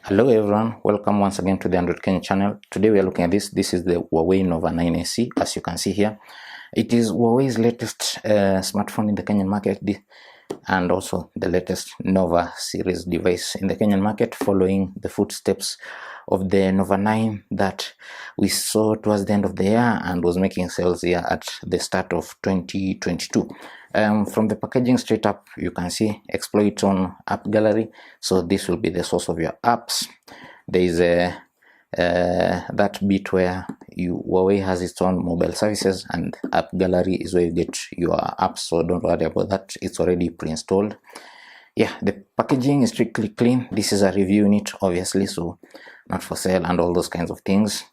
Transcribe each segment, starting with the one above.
Hello everyone, welcome once again to the Android Kenya channel. Today we are looking at this. This is the Huawei Nova 9 SE, as you can see here. It is Huawei's latest smartphone in the Kenyan market, and also the latest Nova series device in the Kenyan market, following the footsteps of the Nova 9 that we saw towards the end of the year and was making sales here at the start of 2022. From the packaging straight up, you can see exploit on app gallery. So this will be the source of your apps. There is that bit where Huawei has its own mobile services, and app gallery is where you get your apps. So don't worry about that, it's already pre-installed. Yeah, the packaging is strictly clean. This is a review unit, obviously, so not for sale and all those kinds of things.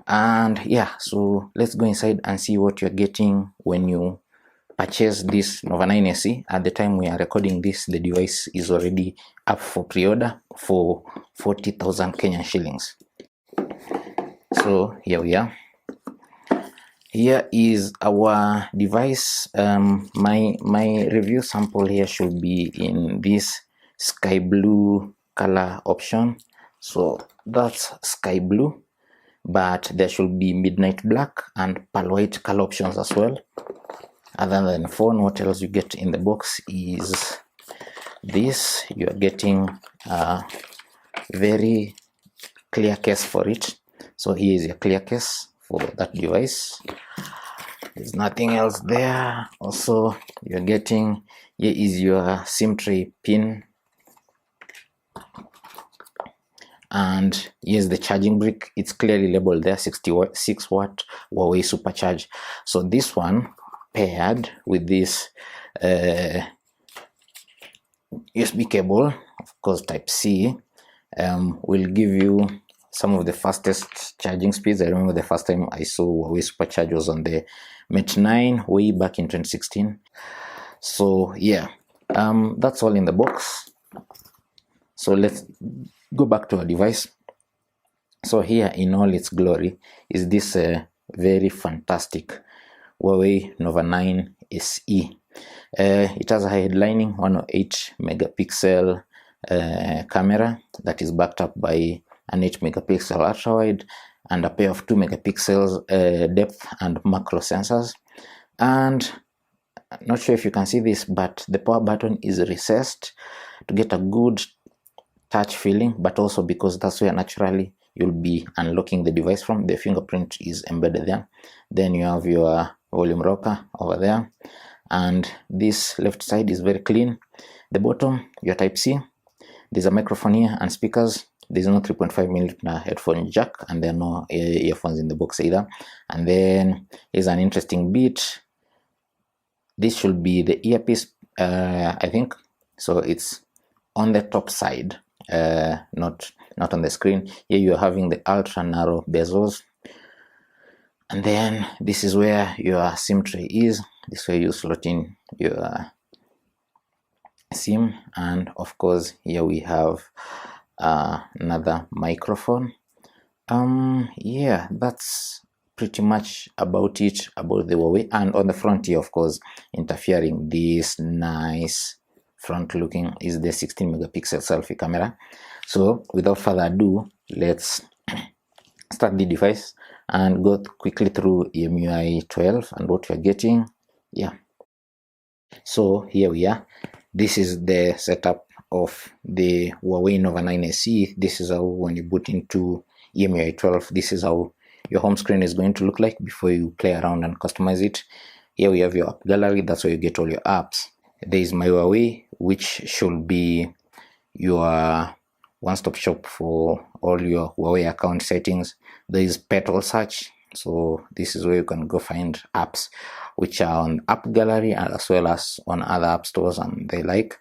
And yeah, so let's go inside and see what you're getting when you purchase this Nova 9 SE. At the time we are recording this, the device is already up for pre-order for 40,000 Kenyan shillings. So here we are. Here is our device. My review sample here should be in this sky blue color option. So that's sky blue, but there should be midnight black and pearl white color options as well. Other than the phone, what else you get in the box is this. You are getting a very clear case for it. So here is your clear case for that device. There's nothing else there. Also, you're getting, here is your SIM tray pin, and here's the charging brick. It's clearly labeled there, 66 watt Huawei supercharge. So this one paired with this USB cable, of course type C, will give you some of the fastest charging speeds. I remember the first time I saw Huawei supercharge was on the Mate 9 way back in 2016. So yeah, that's all in the box. So let's go back to our device. So here in all its glory is this very fantastic Huawei Nova 9 SE. It has a headlining 108 megapixel camera that is backed up by an 8 megapixel ultra wide and a pair of 2 megapixels depth and macro sensors. And I'm not sure if you can see this, but the power button is recessed to get a good touch feeling, but also because that's where naturally you'll be unlocking the device from. The fingerprint is embedded there. Then you have your volume rocker over there, and this left side is very clean. The bottom, your type C. There's a microphone here and speakers. There's no 3.5mm headphone jack, and there are no earphones in the box either. And then here's an interesting bit. This should be the earpiece, I think. So it's on the top side, not on the screen. Here you're having the ultra narrow bezels, and then this is where your SIM tray is. This way you slot in your SIM, and of course here we have another microphone. Yeah, that's pretty much about it about the Huawei. And on the front here, of course, interfering this nice front looking is the 16 megapixel selfie camera. So without further ado, let's start the device and go quickly through EMUI 12 and what we're getting. Yeah, so here we are. This is the setup of the Huawei Nova 9 SE. This is how, when you boot into EMUI 12, this is how your home screen is going to look like before you play around and customize it. Here we have your app gallery. That's where you get all your apps. There is my Huawei, which should be your one-stop shop for all your Huawei account settings. There is petrol search. So this is where you can go find apps which are on app gallery as well as on other app stores and they like.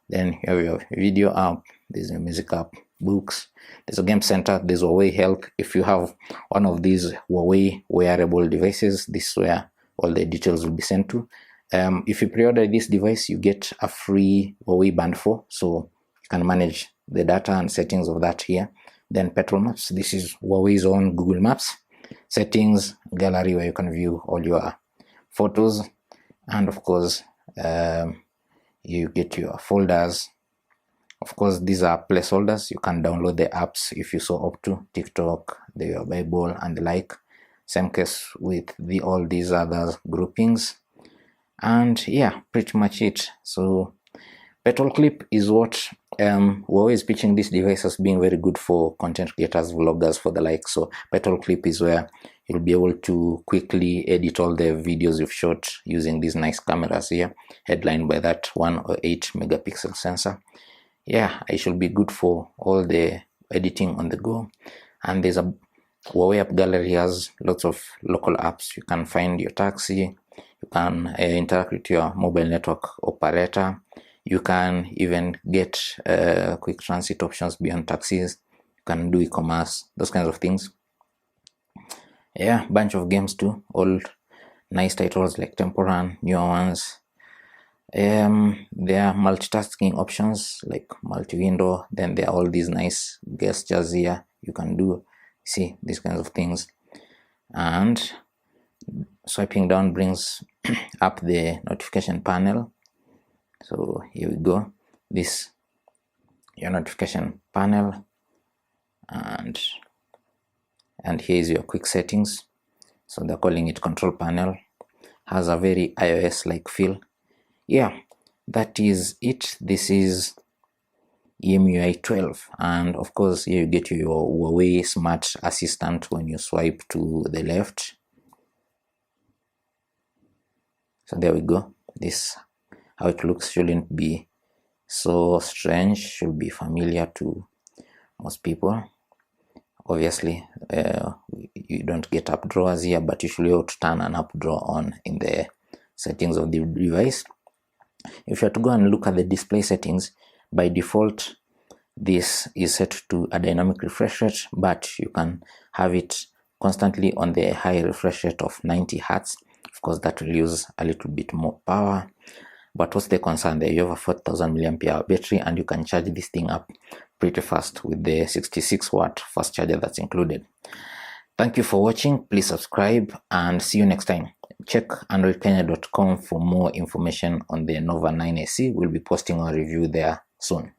Then you have your video app, there's a music app, books, there's a game center, there's Huawei Health. If you have one of these Huawei wearable devices, this is where all the details will be sent to. If you pre-order this device, you get a free Huawei Band 4, so you can manage the data and settings of that here. Then petrol maps, this is Huawei's own Google Maps. Settings, gallery, where you can view all your photos, and of course you get your folders, Of course, these are placeholders. You can download the apps if you so opt to, TikTok, the Bible, and the like. Same case with all these other groupings. And yeah, pretty much it. So petrol clip is what Huawei is pitching this device as being very good for content creators, vloggers, for the like. So petrol clip is where you'll be able to quickly edit all the videos you've shot using these nice cameras here, headlined by that 108 megapixel sensor. Yeah, it should be good for all the editing on the go. And there's a Huawei app gallery, has lots of local apps. You can find your taxi, you can interact with your mobile network operator, you can even get quick transit options beyond taxis, you can do e-commerce, those kinds of things. Yeah, bunch of games too, old nice titles like Temple Run, newer ones. There are multitasking options like multi-window. Then there are all these nice gestures here you can do, see these kinds of things. And swiping down brings up the notification panel. So here we go, this your notification panel, and here's your quick settings. So they're calling it control panel. Has a very iOS like feel. Yeah, that is it. This is EMUI 12, and of course here you get your Huawei smart assistant when you swipe to the left. So there we go. This how it looks. Shouldn't be so strange, should be familiar to most people. Obviously you don't get app drawers here, but you should be able to turn an app drawer on in the settings of the device. If you have to go and look at the display settings, by default this is set to a dynamic refresh rate, but you can have it constantly on the high refresh rate of 90 Hz. Of course, that will use a little bit more power, but what's the concern there? You have a 4000 mAh battery, and you can charge this thing up pretty fast with the 66 watt fast charger that's included. Thank you for watching. Please subscribe and see you next time. Check androidkenya.com for more information on the Nova 9 AC. We'll be posting our review there soon.